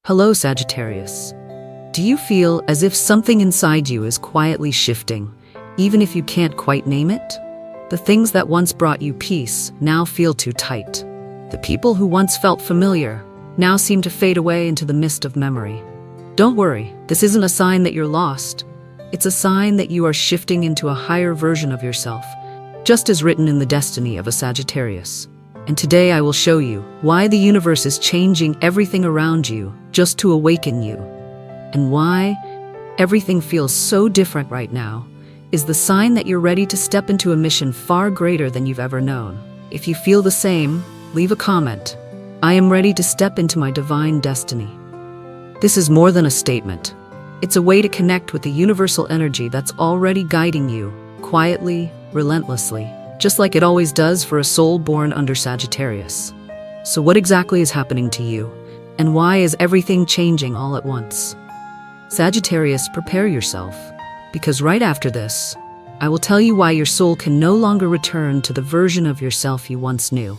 Hello, Sagittarius. Do you feel as if something inside you is quietly shifting, even if you can't quite name it? The things that once brought you peace now feel too tight. The people who once felt familiar now seem to fade away into the mist of memory. Don't worry, this isn't a sign that you're lost. It's a sign that you are shifting into a higher version of yourself, just as written in the destiny of a Sagittarius. And today I will show you why the universe is changing everything around you just to awaken you. And why everything feels so different right now is the sign that you're ready to step into a mission far greater than you've ever known. If you feel the same, leave a comment. I am ready to step into my divine destiny. This is more than a statement. It's a way to connect with the universal energy that's already guiding you, quietly, relentlessly, just like it always does for a soul born under Sagittarius. So what exactly is happening to you? And why is everything changing all at once? Sagittarius, prepare yourself, because right after this, I will tell you why your soul can no longer return to the version of yourself you once knew.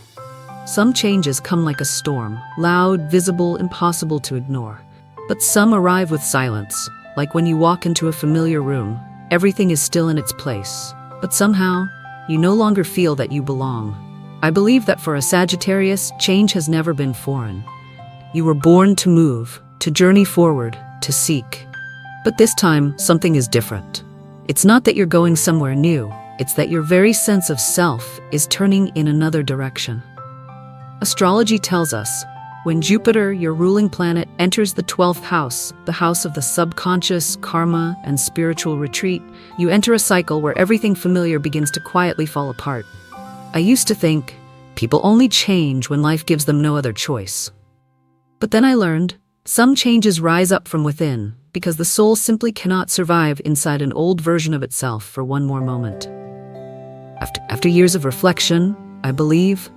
Some changes come like a storm, loud, visible, impossible to ignore. But some arrive with silence, like when you walk into a familiar room, everything is still in its place, but somehow, you no longer feel that you belong. I believe that for a Sagittarius, change has never been foreign. You were born to move, to journey forward, to seek. But this time, something is different. It's not that you're going somewhere new, it's that your very sense of self is turning in another direction. Astrology tells us, when Jupiter, your ruling planet, enters the 12th house, the house of the subconscious, karma, and spiritual retreat, you enter a cycle where everything familiar begins to quietly fall apart. I used to think people only change when life gives them no other choice. But then I learned some changes rise up from within because the soul simply cannot survive inside an old version of itself for one more moment. After years of reflection, I believe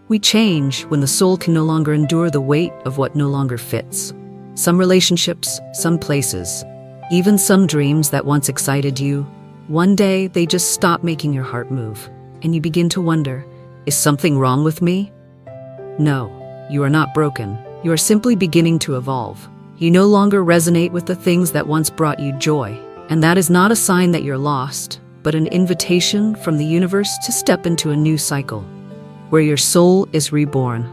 we change when the soul can no longer endure the weight of what no longer fits. Some relationships, some places, even some dreams that once excited you, one day they just stop making your heart move, and you begin to wonder, is something wrong with me? No, you are not broken. You are simply beginning to evolve. You no longer resonate with the things that once brought you joy, and that is not a sign that you're lost, but an invitation from the universe to step into a new cycle, where your soul is reborn.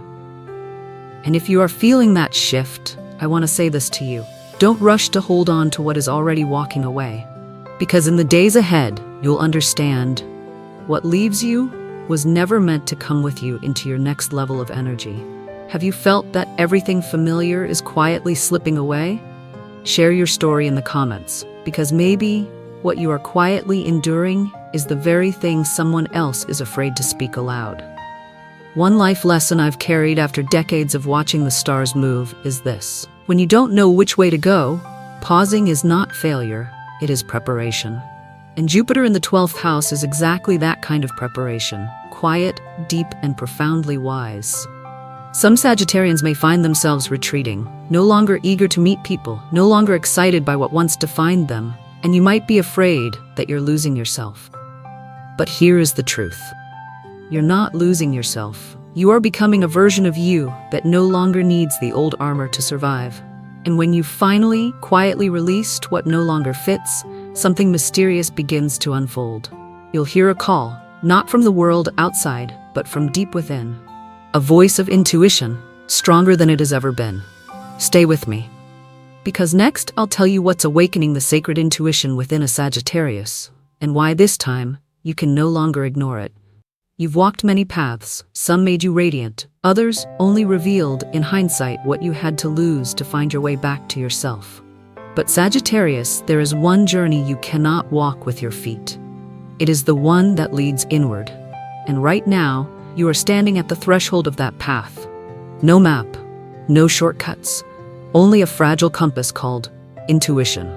And if you are feeling that shift, I want to say this to you. Don't rush to hold on to what is already walking away, because in the days ahead, you'll understand what leaves you was never meant to come with you into your next level of energy. Have you felt that everything familiar is quietly slipping away? Share your story in the comments, because maybe what you are quietly enduring is the very thing someone else is afraid to speak aloud. One life lesson I've carried after decades of watching the stars move is this. When you don't know which way to go, pausing is not failure, it is preparation. And Jupiter in the 12th house is exactly that kind of preparation, quiet, deep, and profoundly wise. Some Sagittarians may find themselves retreating, no longer eager to meet people, no longer excited by what once defined them, and you might be afraid that you're losing yourself. But here is the truth. You're not losing yourself. You are becoming a version of you that no longer needs the old armor to survive. And when you've finally, quietly released what no longer fits, something mysterious begins to unfold. You'll hear a call, not from the world outside, but from deep within. A voice of intuition, stronger than it has ever been. Stay with me. Because next, I'll tell you what's awakening the sacred intuition within a Sagittarius, and why this time, you can no longer ignore it. You've walked many paths, some made you radiant, others only revealed in hindsight what you had to lose to find your way back to yourself. But Sagittarius, there is one journey you cannot walk with your feet. It is the one that leads inward. And right now, you are standing at the threshold of that path. No map, no shortcuts, only a fragile compass called intuition.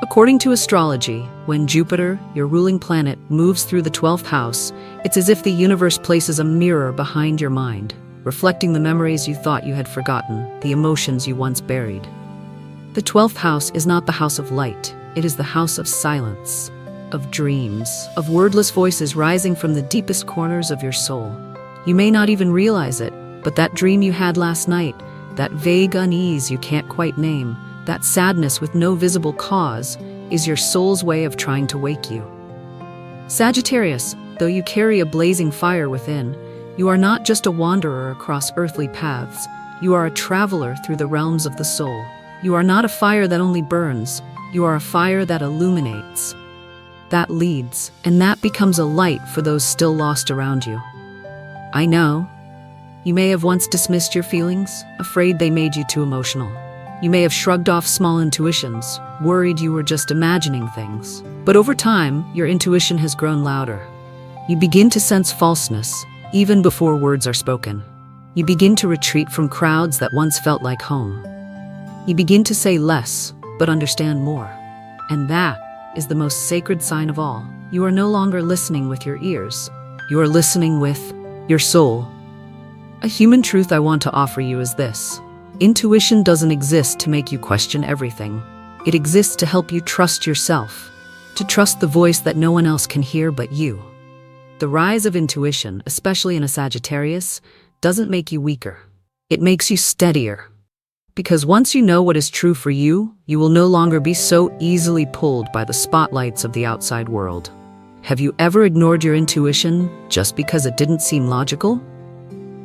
According to astrology, when Jupiter, your ruling planet, moves through the 12th house, it's as if the universe places a mirror behind your mind, reflecting the memories you thought you had forgotten, the emotions you once buried. The 12th house is not the house of light, it is the house of silence, of dreams, of wordless voices rising from the deepest corners of your soul. You may not even realize it, but that dream you had last night, that vague unease you can't quite name, that sadness with no visible cause, is your soul's way of trying to wake you. Sagittarius, though you carry a blazing fire within, you are not just a wanderer across earthly paths. You are a traveler through the realms of the soul. You are not a fire that only burns. You are a fire that illuminates, that leads, and that becomes a light for those still lost around you. I know. You may have once dismissed your feelings, afraid they made you too emotional. You may have shrugged off small intuitions, worried you were just imagining things. But over time, your intuition has grown louder. You begin to sense falseness, even before words are spoken. You begin to retreat from crowds that once felt like home. You begin to say less, but understand more. And that is the most sacred sign of all. You are no longer listening with your ears. You are listening with your soul. A human truth I want to offer you is this. Intuition doesn't exist to make you question everything. It exists to help you trust yourself, to trust the voice that no one else can hear but you. The rise of intuition, especially in a Sagittarius, doesn't make you weaker. It makes you steadier. Because once you know what is true for you, you will no longer be so easily pulled by the spotlights of the outside world. Have you ever ignored your intuition just because it didn't seem logical?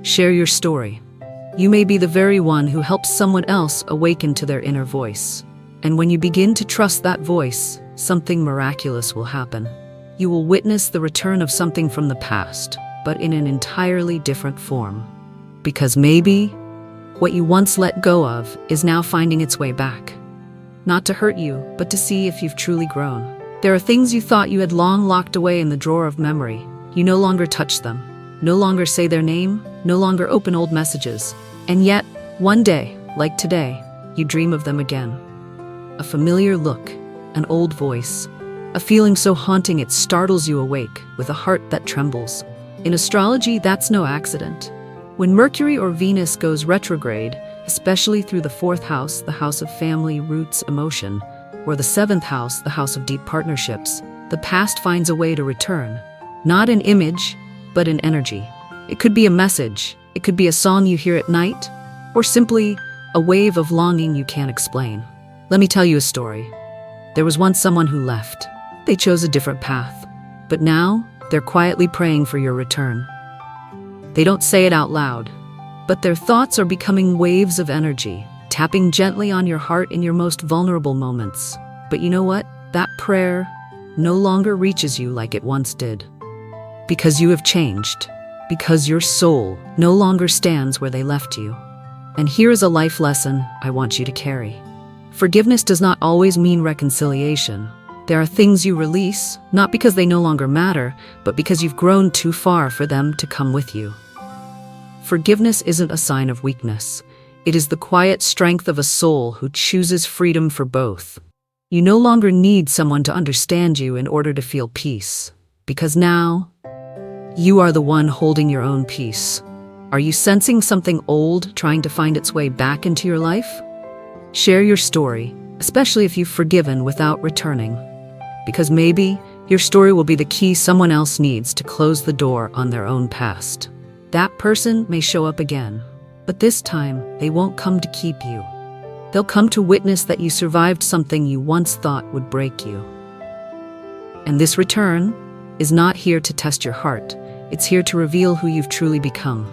Share your story. You may be the very one who helps someone else awaken to their inner voice. And when you begin to trust that voice, something miraculous will happen. You will witness the return of something from the past, but in an entirely different form. Because maybe what you once let go of is now finding its way back. Not to hurt you, but to see if you've truly grown. There are things you thought you had long locked away in the drawer of memory. You no longer touch them, no longer say their name, no longer open old messages. And yet, one day, like today, you dream of them again. A familiar look, an old voice, a feeling so haunting it startles you awake with a heart that trembles. In astrology, that's no accident. When Mercury or Venus goes retrograde, especially through the 4th house, the house of family, roots, emotion, or the 7th house, the house of deep partnerships, the past finds a way to return. Not in image, but in energy. It could be a message, it could be a song you hear at night, or simply a wave of longing you can't explain. Let me tell you a story. There was once someone who left. They chose a different path, but now they're quietly praying for your return. They don't say it out loud, but their thoughts are becoming waves of energy, tapping gently on your heart in your most vulnerable moments. But you know what? That prayer no longer reaches you like it once did. Because you have changed. Because your soul no longer stands where they left you. And here is a life lesson I want you to carry. Forgiveness does not always mean reconciliation. There are things you release, not because they no longer matter, but because you've grown too far for them to come with you. Forgiveness isn't a sign of weakness. It is the quiet strength of a soul who chooses freedom for both. You no longer need someone to understand you in order to feel peace. Because now, you are the one holding your own peace. Are you sensing something old trying to find its way back into your life? Share your story, especially if you've forgiven without returning. Because maybe your story will be the key someone else needs to close the door on their own past. That person may show up again, but this time they won't come to keep you. They'll come to witness that you survived something you once thought would break you. And this return is not here to test your heart. It's here to reveal who you've truly become.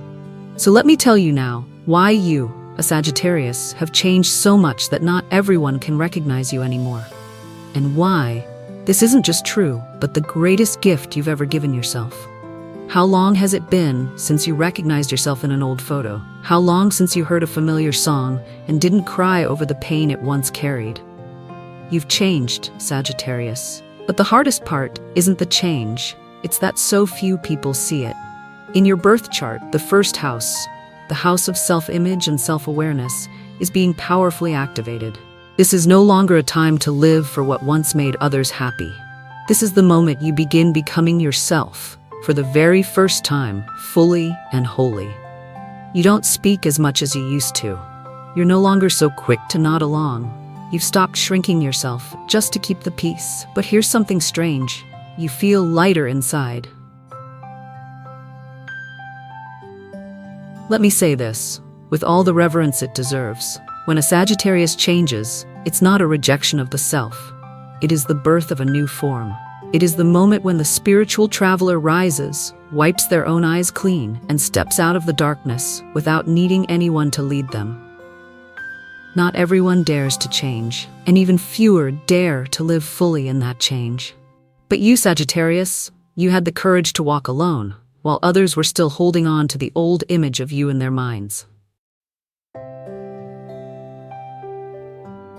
So let me tell you now why you, a Sagittarius, have changed so much that not everyone can recognize you anymore. And why this isn't just true, but the greatest gift you've ever given yourself. How long has it been since you recognized yourself in an old photo? How long since you heard a familiar song and didn't cry over the pain it once carried? You've changed, Sagittarius. But the hardest part isn't the change, it's that so few people see it. In your birth chart, the 1st house, the house of self-image and self-awareness, is being powerfully activated. This is no longer a time to live for what once made others happy. This is the moment you begin becoming yourself, for the very first time, fully and wholly. You don't speak as much as you used to. You're no longer so quick to nod along. You've stopped shrinking yourself just to keep the peace. But here's something strange. You feel lighter inside. Let me say this. with all the reverence it deserves. When a Sagittarius changes, it's not a rejection of the self. It is the birth of a new form. It is the moment when the spiritual traveler rises, wipes their own eyes clean, and steps out of the darkness without needing anyone to lead them. Not everyone dares to change, and even fewer dare to live fully in that change. But you, Sagittarius, you had the courage to walk alone, while others were still holding on to the old image of you in their minds.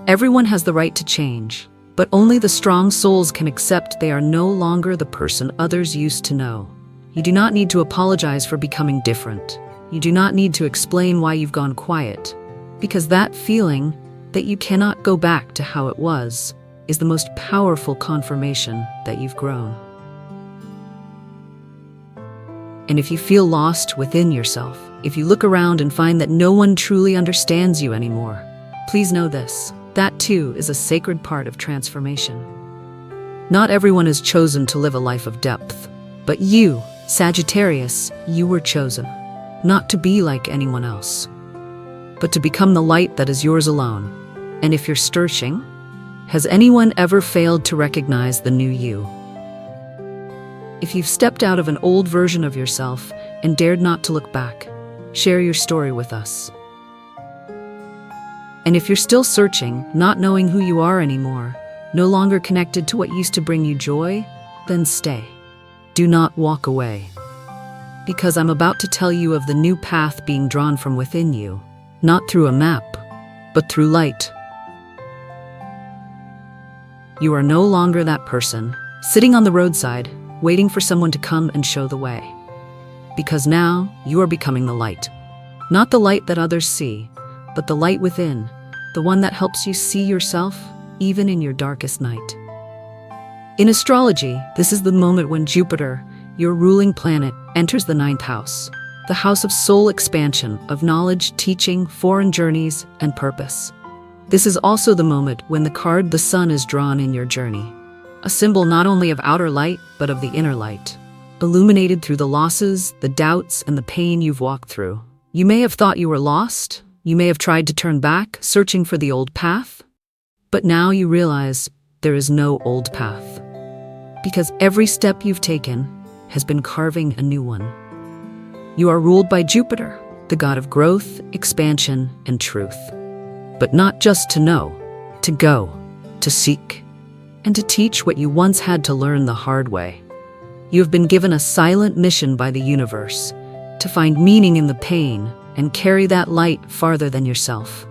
Everyone has the right to change, but only the strong souls can accept they are no longer the person others used to know. You do not need to apologize for becoming different. You do not need to explain why you've gone quiet, because that feeling that you cannot go back to how it was is the most powerful confirmation that you've grown. And if you feel lost within yourself, if you look around and find that no one truly understands you anymore, please know this. That too is a sacred part of transformation. Not everyone is chosen to live a life of depth, but you, Sagittarius, you were chosen, not to be like anyone else, but to become the light that is yours alone. And if you're searching, has anyone ever failed to recognize the new you? If you've stepped out of an old version of yourself and dared not to look back, share your story with us. And if you're still searching, not knowing who you are anymore, no longer connected to what used to bring you joy, then stay. Do not walk away. Because I'm about to tell you of the new path being drawn from within you, not through a map, but through light. You are no longer that person, sitting on the roadside, waiting for someone to come and show the way. Because now, you are becoming the light. Not the light that others see, but the light within, the one that helps you see yourself even in your darkest night. In astrology, this is the moment when Jupiter, your ruling planet, enters the 9th house, the house of soul expansion, of knowledge, teaching, foreign journeys, and purpose. This is also the moment when the card the sun is drawn in your journey, a symbol not only of outer light, but of the inner light, illuminated through the losses, the doubts, and the pain you've walked through. You may have thought you were lost. You may have tried to turn back, searching for the old path, but now you realize there is no old path, because every step you've taken has been carving a new one. You are ruled by Jupiter, the god of growth, expansion, and truth. But not just to know, to go, to seek, and to teach what you once had to learn the hard way. You have been given a silent mission by the universe to find meaning in the pain and carry that light farther than yourself.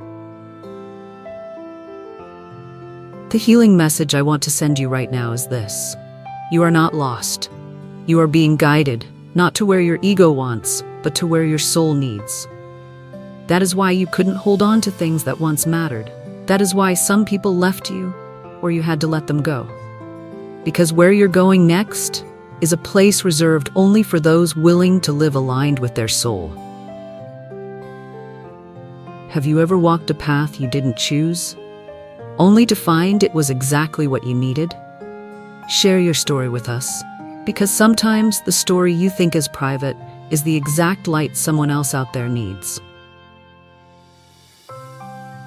The healing message I want to send you right now is this. You are not lost. You are being guided, not to where your ego wants, but to where your soul needs. That is why you couldn't hold on to things that once mattered. That is why some people left you, or you had to let them go. Because where you're going next is a place reserved only for those willing to live aligned with their soul. Have you ever walked a path you didn't choose, only to find it was exactly what you needed? Share your story with us, because sometimes the story you think is private is the exact light someone else out there needs.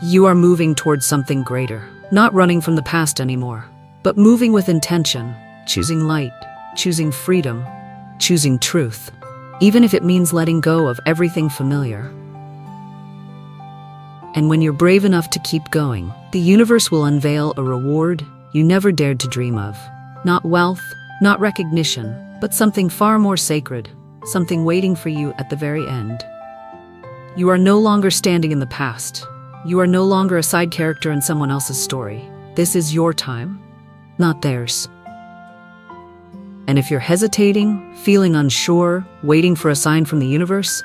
You are moving towards something greater, not running from the past anymore, but moving with intention, choosing light, choosing freedom, choosing truth, even if it means letting go of everything familiar. And when you're brave enough to keep going, the universe will unveil a reward you never dared to dream of. Not wealth, not recognition, but something far more sacred, something waiting for you at the very end. You are no longer standing in the past. You are no longer a side character in someone else's story. This is your time, not theirs. And if you're hesitating, feeling unsure, waiting for a sign from the universe,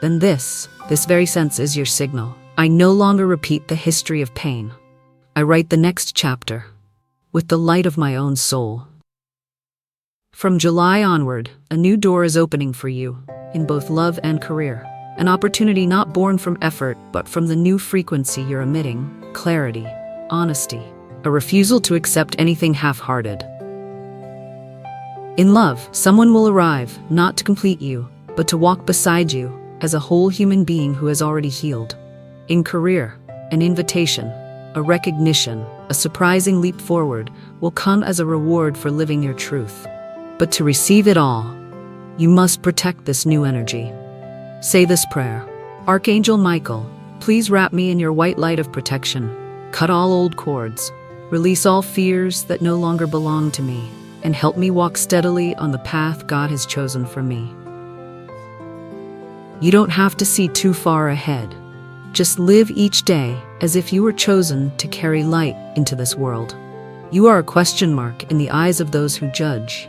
then this very sense is your signal. I no longer repeat the history of pain. I write the next chapter with the light of my own soul. From July onward, a new door is opening for you in both love and career. An opportunity not born from effort, but from the new frequency you're emitting: clarity, honesty, a refusal to accept anything half-hearted. In love, someone will arrive, not to complete you, but to walk beside you, as a whole human being who has already healed. In career, an invitation, a recognition, a surprising leap forward will come as a reward for living your truth. But to receive it all, you must protect this new energy. Say this prayer: Archangel Michael, please wrap me in your white light of protection. Cut all old cords, release all fears that no longer belong to me, and help me walk steadily on the path God has chosen for me. You don't have to see too far ahead. Just live each day as if you were chosen to carry light into this world. You are a question mark in the eyes of those who judge,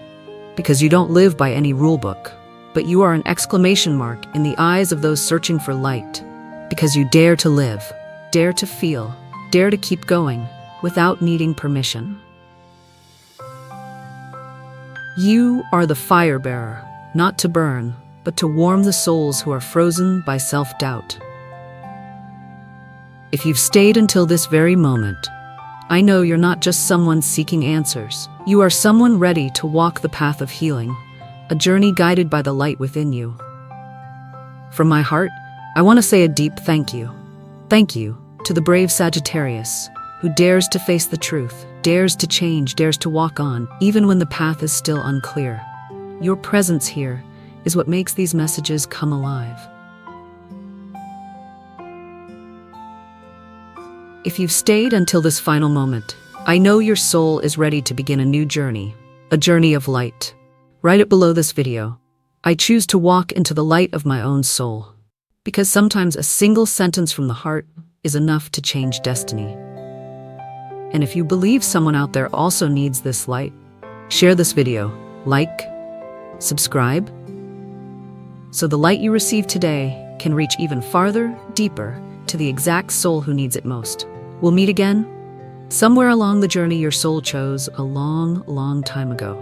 because you don't live by any rule book, but you are an exclamation mark in the eyes of those searching for light, because you dare to live, dare to feel, dare to keep going without needing permission. You are the fire bearer, not to burn, but to warm the souls who are frozen by self-doubt. If you've stayed until this very moment, I know you're not just someone seeking answers. You are someone ready to walk the path of healing, a journey guided by the light within you. From my heart, I want to say a deep thank you. Thank you to the brave Sagittarius, who dares to face the truth, dares to change, dares to walk on, even when the path is still unclear. Your presence here is what makes these messages come alive. If you've stayed until this final moment, I know your soul is ready to begin a new journey, a journey of light. Write it below this video. I choose to walk into the light of my own soul, because sometimes a single sentence from the heart is enough to change destiny. And if you believe someone out there also needs this light, share this video, like, subscribe, so the light you receive today can reach even farther, deeper, to the exact soul who needs it most. We'll meet again, somewhere along the journey your soul chose a long, long time ago.